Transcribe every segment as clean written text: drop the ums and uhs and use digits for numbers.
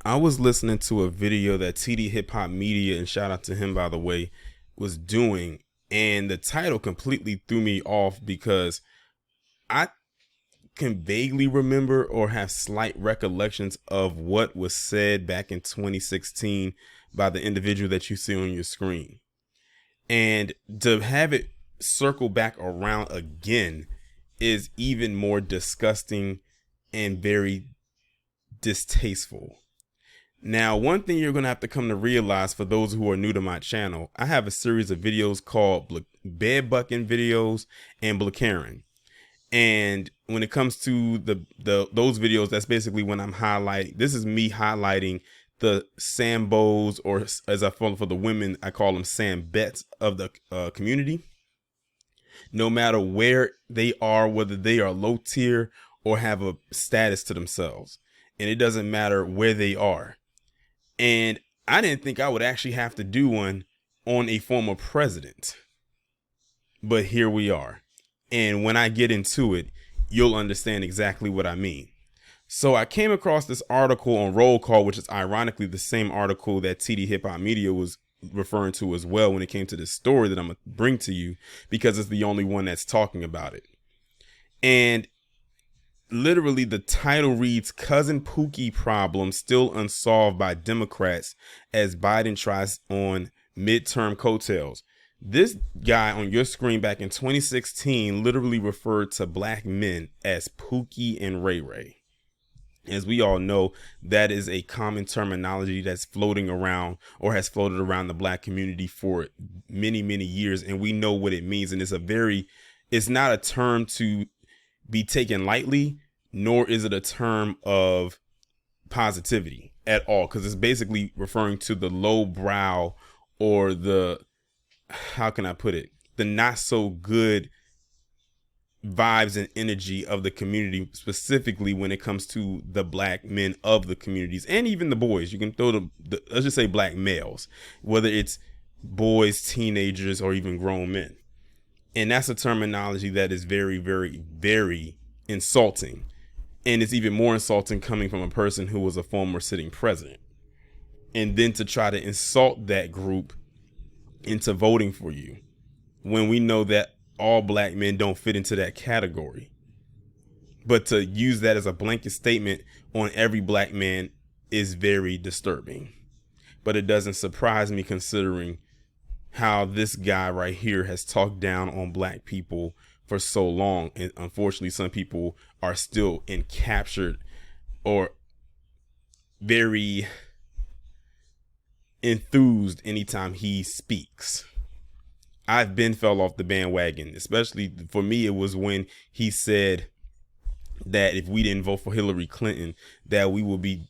I was listening to a video that TD Hip Hop Media, and shout out to him by the way, was doing, and the title completely threw me off because I can vaguely remember or have slight recollections of what was said back in 2016 by the individual that you see on your screen. And to have it circle back around again is even more disgusting and very distasteful. Now, one thing you're going to have to come to realize for those who are new to my channel, I have a series of videos called bedbuckkken videos and bedbuckkken. And when it comes to those videos, that's basically when I'm highlighting. This is me highlighting the Sambos, or as I call for the women, I call them Sambets of the community. No matter where they are, whether they are low tier or have a status to themselves, and it doesn't matter where they are. And I didn't think I would actually have to do one on a former president, but here we are. And when I get into it, you'll understand exactly what I mean. So I came across this article on Roll Call, which is ironically the same article that TD Hip Hop Media was referring to as well when it came to this story that I'm going to bring to you, because it's the only one that's talking about it. And literally the title reads, "Cousin Pookie Problem Still Unsolved by Democrats as Biden Tries on Midterm Coattails." This guy on your screen back in 2016 literally referred to black men as Pookie and Ray Ray. As we all know, that is a common terminology that's floating around or has floated around the black community for many, many years. And we know what it means. And it's not a term to be taken lightly, nor is it a term of positivity at all, because it's basically referring to the low brow or how can I put it, the not so good vibes and energy of the community, specifically when it comes to the black men of the communities, and even the boys. You can throw let's just say black males, whether it's boys, teenagers, or even grown men. And that's a terminology that is very, very, very insulting. And it's even more insulting coming from a person who was a former sitting president. And then to try to insult that group into voting for you, when we know that all black men don't fit into that category. But to use that as a blanket statement on every black man is very disturbing. But it doesn't surprise me, considering how this guy right here has talked down on black people for so long. And unfortunately, some people are still encaptured or very enthused anytime he speaks. I've been fell off the bandwagon, especially for me. It was when he said that if we didn't vote for Hillary Clinton, that we would be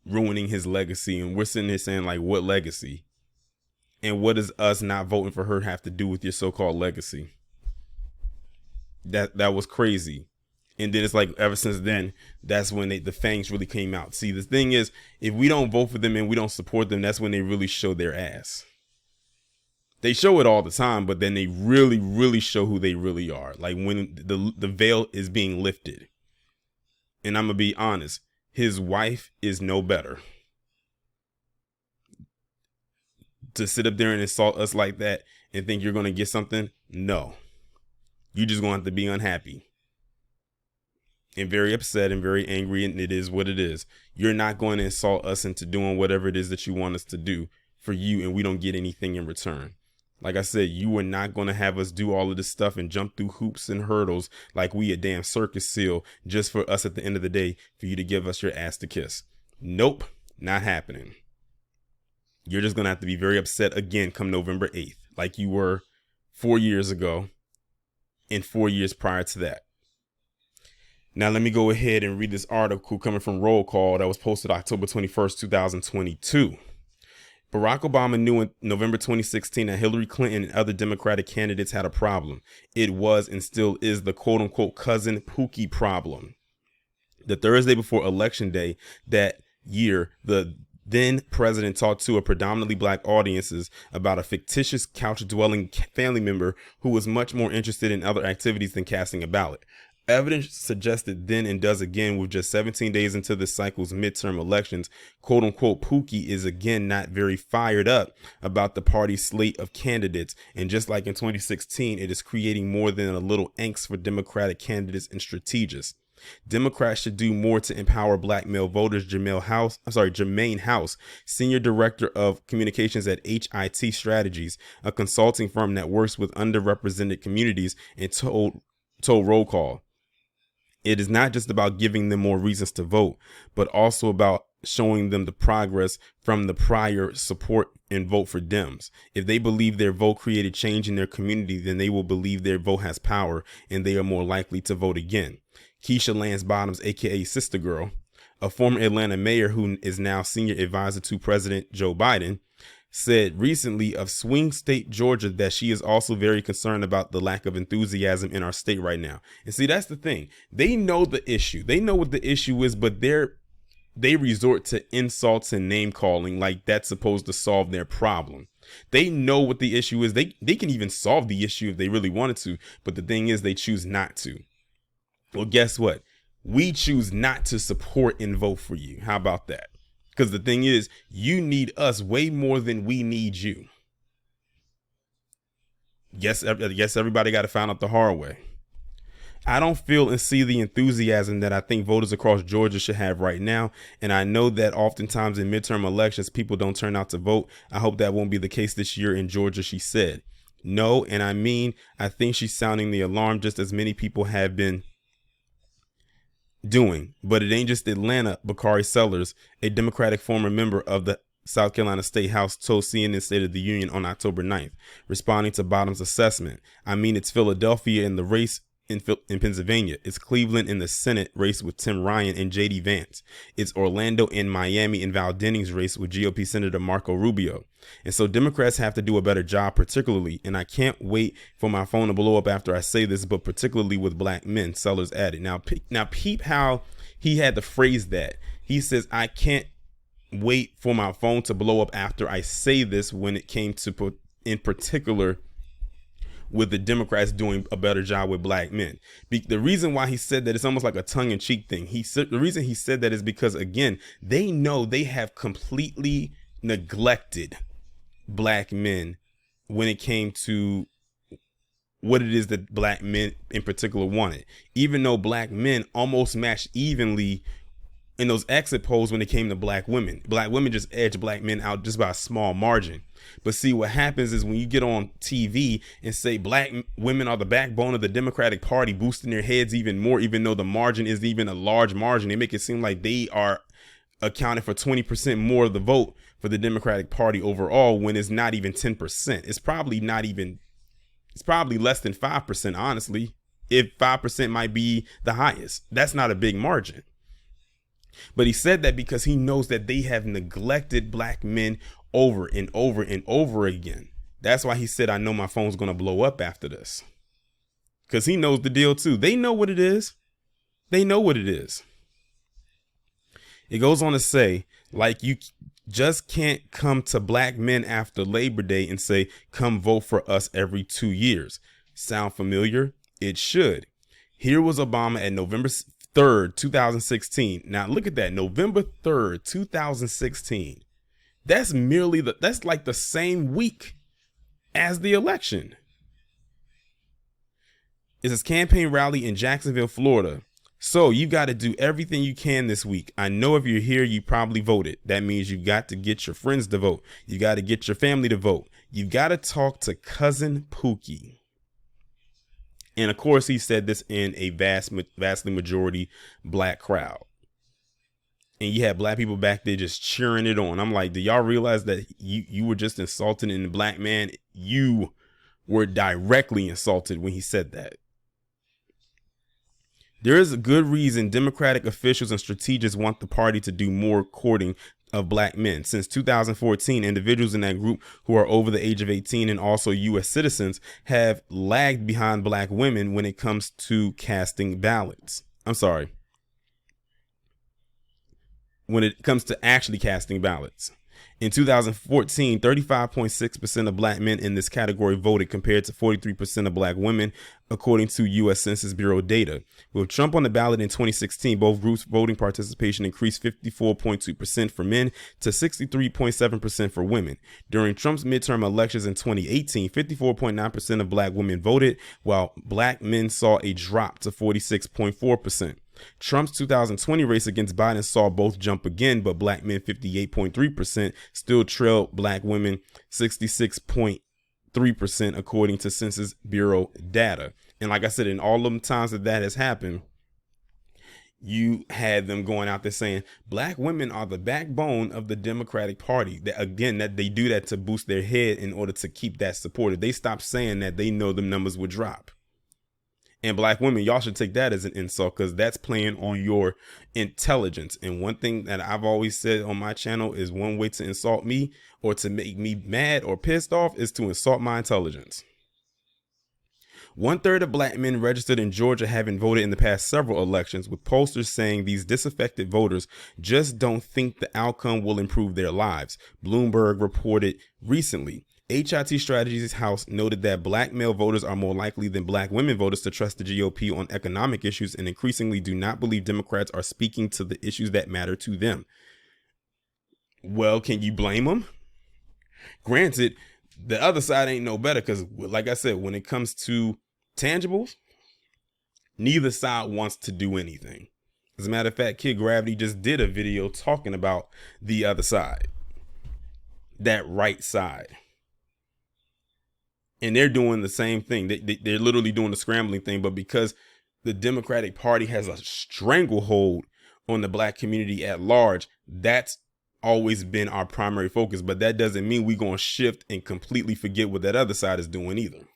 ruining his legacy. And we're sitting there saying, like, what legacy? And what does us not voting for her have to do with your so-called legacy? That was crazy. And then it's like, ever since then, that's when the fangs really came out. See, the thing is, if we don't vote for them and we don't support them, that's when they really show their ass. They show it all the time, but then they really, really show who they really are. Like when the veil is being lifted. And I'm going to be honest, his wife is no better. To sit up there and insult us like that and think you're going to get something? No. You're just going to have to be unhappy. And very upset and very angry, and it is what it is. You're not going to insult us into doing whatever it is that you want us to do for you, and we don't get anything in return. Like I said, you are not going to have us do all of this stuff and jump through hoops and hurdles like we a damn circus seal just for us at the end of the day for you to give us your ass to kiss. Nope, not happening. You're just going to have to be very upset again come November 8th, like you were 4 years ago and 4 years prior to that. Now, let me go ahead and read this article coming from Roll Call that was posted October 21st, 2022. Barack Obama knew in November 2016 that Hillary Clinton and other Democratic candidates had a problem. It was and still is the quote unquote cousin Pookie problem. The Thursday before Election Day that year, the then president talked to a predominantly black audiences about a fictitious couch dwelling family member who was much more interested in other activities than casting a ballot. Evidence suggested then and does again with just 17 days into this cycle's midterm elections. Quote unquote Pookie is again not very fired up about the party's slate of candidates. And just like in 2016, it is creating more than a little angst for Democratic candidates and strategists. Democrats should do more to empower black male voters. Jermaine House, senior director of communications at HIT Strategies, a consulting firm that works with underrepresented communities, and told Roll Call, it is not just about giving them more reasons to vote, but also about showing them the progress from the prior support and vote for Dems. If they believe their vote created change in their community, then they will believe their vote has power and they are more likely to vote again. Keisha Lance Bottoms, aka Sister Girl, a former Atlanta mayor who is now senior advisor to President Joe Biden, said recently of swing state Georgia that she is also very concerned about the lack of enthusiasm in our state right now. And see, that's the thing. They know the issue. They know what the issue is, but they resort to insults and name calling like that's supposed to solve their problem. They know what the issue is. They can even solve the issue if they really wanted to. But the thing is, they choose not to. Well, guess what? We choose not to support and vote for you. How about that? Because the thing is, you need us way more than we need you. Yes, everybody got to find out the hard way. I don't feel and see the enthusiasm that I think voters across Georgia should have right now. And I know that oftentimes in midterm elections, people don't turn out to vote. I hope that won't be the case this year in Georgia, she said. No, and I think she's sounding the alarm just as many people have been doing. But it ain't just Atlanta. Bakari Sellers, a Democratic former member of the South Carolina State House, told CNN State of the Union on October 9th, responding to Bottom's assessment. It's Philadelphia in the race in Pennsylvania. It's Cleveland in the Senate race with Tim Ryan and J.D. Vance. It's Orlando and Miami in Val Denning's race with GOP Senator Marco Rubio. And so Democrats have to do a better job, particularly, and I can't wait for my phone to blow up after I say this, but particularly with black men, Sellers added. Now peep how he had to phrase that. He says, I can't wait for my phone to blow up after I say this, when it came to, in particular, with the Democrats doing a better job with black men. The reason why he said that, it's almost like a tongue-in-cheek thing. The reason he said that is because, again, they know they have completely neglected black men when it came to what it is that black men in particular wanted. Even though black men almost matched evenly in those exit polls when it came to black women. Black women just edged black men out just by a small margin. But see, what happens is when you get on TV and say black women are the backbone of the Democratic Party, boosting their heads even more, even though the margin isn't even a large margin, they make it seem like they are accounting for 20% more of the vote for the Democratic Party overall, when it's not even 10%. It's probably less than 5%, honestly, if 5% might be the highest. That's not a big margin. But he said that because he knows that they have neglected black men over and over and over again. That's why he said, I know my phone's going to blow up after this. Because he knows the deal too. They know what it is. They know what it is. It goes on to say, like, you just can't come to black men after Labor Day and say, come vote for us every 2 years. Sound familiar? It should. Here was Obama at November 3rd, 2016. Now look at that. November 3rd, 2016. That's that's like the same week as the election. It's his campaign rally in Jacksonville, Florida. So you got to do everything you can this week. I know if you're here, you probably voted. That means you got to get your friends to vote. You got to get your family to vote. You got to talk to cousin Pookie. And of course, he said this in a vastly majority black crowd. And you had black people back there just cheering it on. I'm like, do y'all realize that you were just insulting in the black man? You were directly insulted when he said that. There is a good reason Democratic officials and strategists want the party to do more courting of black men. Since 2014, individuals in that group who are over the age of 18 and also U.S. citizens have lagged behind black women when it comes to casting ballots. When it comes to actually casting ballots. In 2014, 35.6% of black men in this category voted compared to 43% of black women, according to U.S. Census Bureau data. With Trump on the ballot in 2016, both groups' voting participation increased 54.2% for men to 63.7% for women. During Trump's midterm elections in 2018, 54.9% of black women voted, while black men saw a drop to 46.4%. Trump's 2020 race against Biden saw both jump again, but black men 58.3% still trailed black women 66.3% according to Census Bureau data. And like I said, in all of the times that has happened, you had them going out there saying black women are the backbone of the Democratic Party. That again, that they do that to boost their head in order to keep that supported. They stopped saying that, they know the numbers would drop. And black women, y'all should take that as an insult, because that's playing on your intelligence. And one thing that I've always said on my channel is one way to insult me or to make me mad or pissed off is to insult my intelligence. 1/3 of black men registered in Georgia haven't voted in the past several elections, with pollsters saying these disaffected voters just don't think the outcome will improve their lives, Bloomberg reported recently. HIT Strategies House noted that black male voters are more likely than black women voters to trust the GOP on economic issues and increasingly do not believe Democrats are speaking to the issues that matter to them. Well, can you blame them? Granted, the other side ain't no better, because like I said, when it comes to tangibles, neither side wants to do anything. As a matter of fact, Kid Gravity just did a video talking about the other side, that right side. And they're doing the same thing. They're literally doing the scrambling thing. But because the Democratic Party has a stranglehold on the black community at large, that's always been our primary focus. But that doesn't mean we're going to shift and completely forget what that other side is doing either.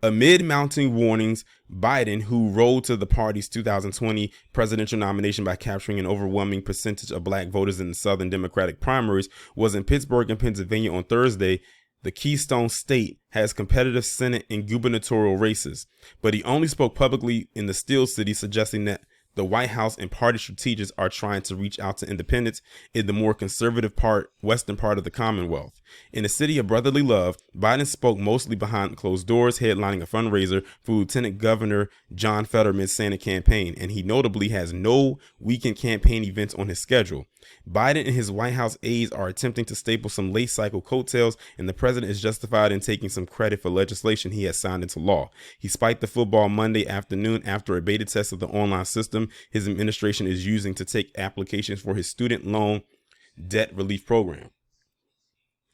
Amid mounting warnings, Biden, who rode to the party's 2020 presidential nomination by capturing an overwhelming percentage of black voters in the Southern Democratic primaries, was in Pittsburgh and Pennsylvania on Thursday. The Keystone State has competitive Senate and gubernatorial races, but he only spoke publicly in the Steel City, suggesting that the White House and party strategists are trying to reach out to independents in the more conservative western part of the Commonwealth. In a city of brotherly love, Biden spoke mostly behind closed doors, headlining a fundraiser for Lieutenant Governor John Fetterman's Senate campaign, and he notably has no weekend campaign events on his schedule. Biden and his White House aides are attempting to staple some late cycle coattails, and the president is justified in taking some credit for legislation he has signed into law. He spiked the football Monday afternoon after a beta test of the online system his administration is using to take applications for his student loan debt relief program.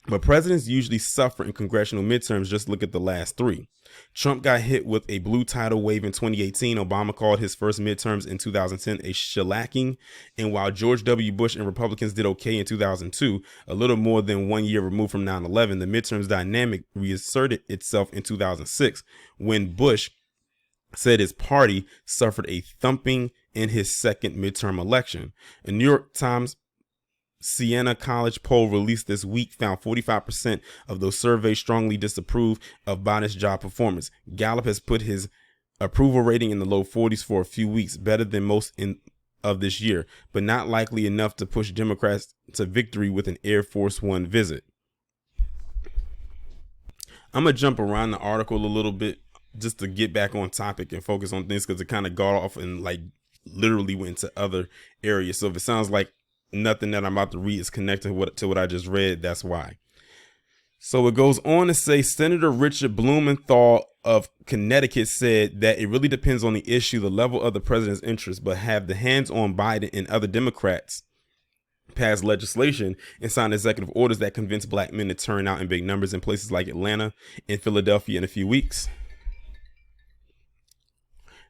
But presidents usually suffer in congressional midterms. Just look at the last three. Trump got hit with a blue tidal wave in 2018. Obama called his first midterms in 2010 a shellacking. And while George W. Bush and Republicans did okay in 2002, a little more than 1 year removed from 9/11, the midterms dynamic reasserted itself in 2006 when Bush said his party suffered a thumping in his second midterm election. A New York Times Siena College poll released this week found 45% of those surveyed strongly disapprove of Biden's job performance. Gallup has put his approval rating in the low 40s for a few weeks, better than most of this year, but not likely enough to push Democrats to victory with an Air Force One visit. I'm going to jump around the article a little bit just to get back on topic and focus on things, because it kind of got off and like literally went to other areas. So if it sounds like nothing that I'm about to read is connected to what I just read, that's why. So it goes on to say Senator Richard Blumenthal of Connecticut said that it really depends on the issue, the level of the president's interest, but have the hands on Biden and other Democrats pass legislation and sign executive orders that convince black men to turn out in big numbers in places like Atlanta and Philadelphia in a few weeks.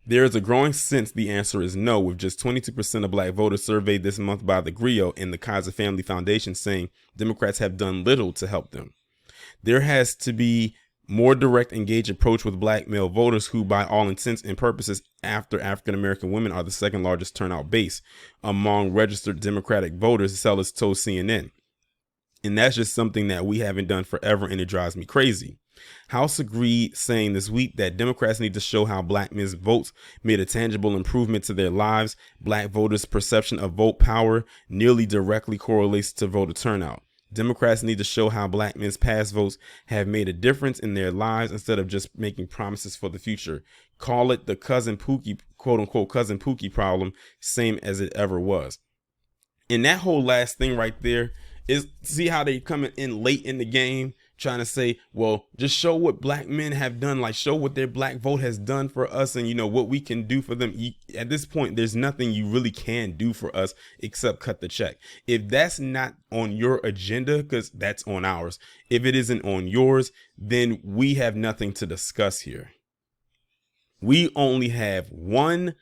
There is a growing sense the answer is no, with just 22% of black voters surveyed this month by the GRIO and the Kaiser Family Foundation saying Democrats have done little to help them. There has to be more direct, engaged approach with black male voters who, by all intents and purposes, after African-American women, are the second largest turnout base among registered Democratic voters, Sellers told CNN. And that's just something that we haven't done forever, and it drives me crazy. House agreed, saying this week that Democrats need to show how black men's votes made a tangible improvement to their lives. Black voters' perception of vote power nearly directly correlates to voter turnout. Democrats need to show how black men's past votes have made a difference in their lives instead of just making promises for the future. Call it the cousin Pookie, quote unquote, cousin Pookie problem, same as it ever was. And that whole last thing right there is, see how they coming in late in the game trying to say, well, just show what black men have done, like show what their black vote has done for us and, you know, what we can do for them. At this point, there's nothing you really can do for us except cut the check. If that's not on your agenda, because that's on ours, if it isn't on yours, then we have nothing to discuss here. We only have one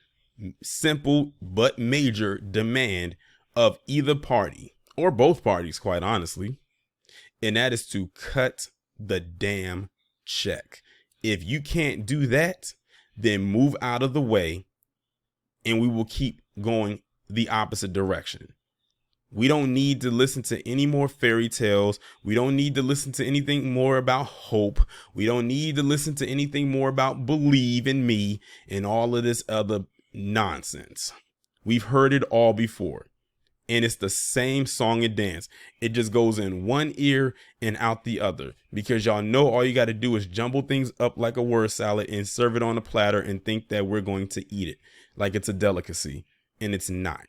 simple but major demand of either party, or both parties, quite honestly, and that is to cut the damn check. If you can't do that, then move out of the way and we will keep going the opposite direction. We don't need to listen to any more fairy tales. We don't need to listen to anything more about hope. We don't need to listen to anything more about believe in me and all of this other nonsense. We've heard it all before. And it's the same song and dance. It just goes in one ear and out the other, because y'all know all you got to do is jumble things up like a word salad and serve it on a platter and think that we're going to eat it like it's a delicacy, and it's not.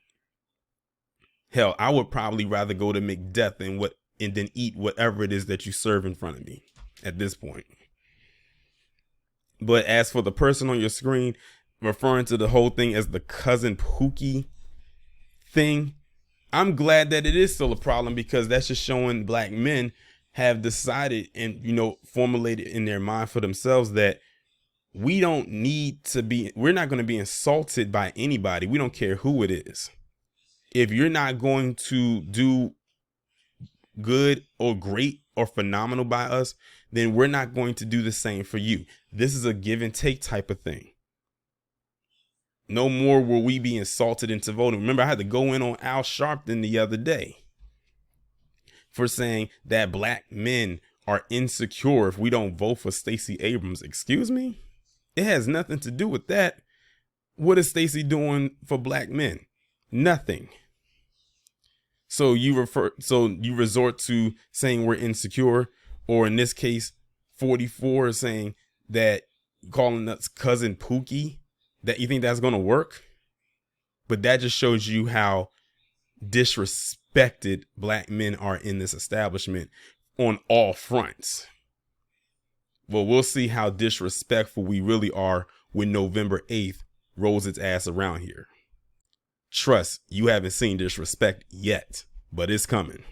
Hell, I would probably rather go to McDeath and then eat whatever it is that you serve in front of me at this point. But as for the person on your screen referring to the whole thing as the cousin Pookie thing, I'm glad that it is still a problem, because that's just showing black men have decided and, you know, formulated in their mind for themselves that we're not going to be insulted by anybody. We don't care who it is. If you're not going to do good or great or phenomenal by us, then we're not going to do the same for you. This is a give and take type of thing. No more will we be insulted into voting. Remember, I had to go in on Al Sharpton the other day for saying that black men are insecure if we don't vote for Stacey Abrams. Excuse me? It has nothing to do with that. What is Stacey doing for black men? Nothing. So you resort to saying we're insecure, or in this case, 44 saying that, calling us cousin Pookie, that you think that's going to work. But that just shows you how disrespected black men are in this establishment on all fronts. Well, we'll see how disrespectful we really are when November 8th rolls its ass around here. Trust, you haven't seen disrespect yet, but it's coming.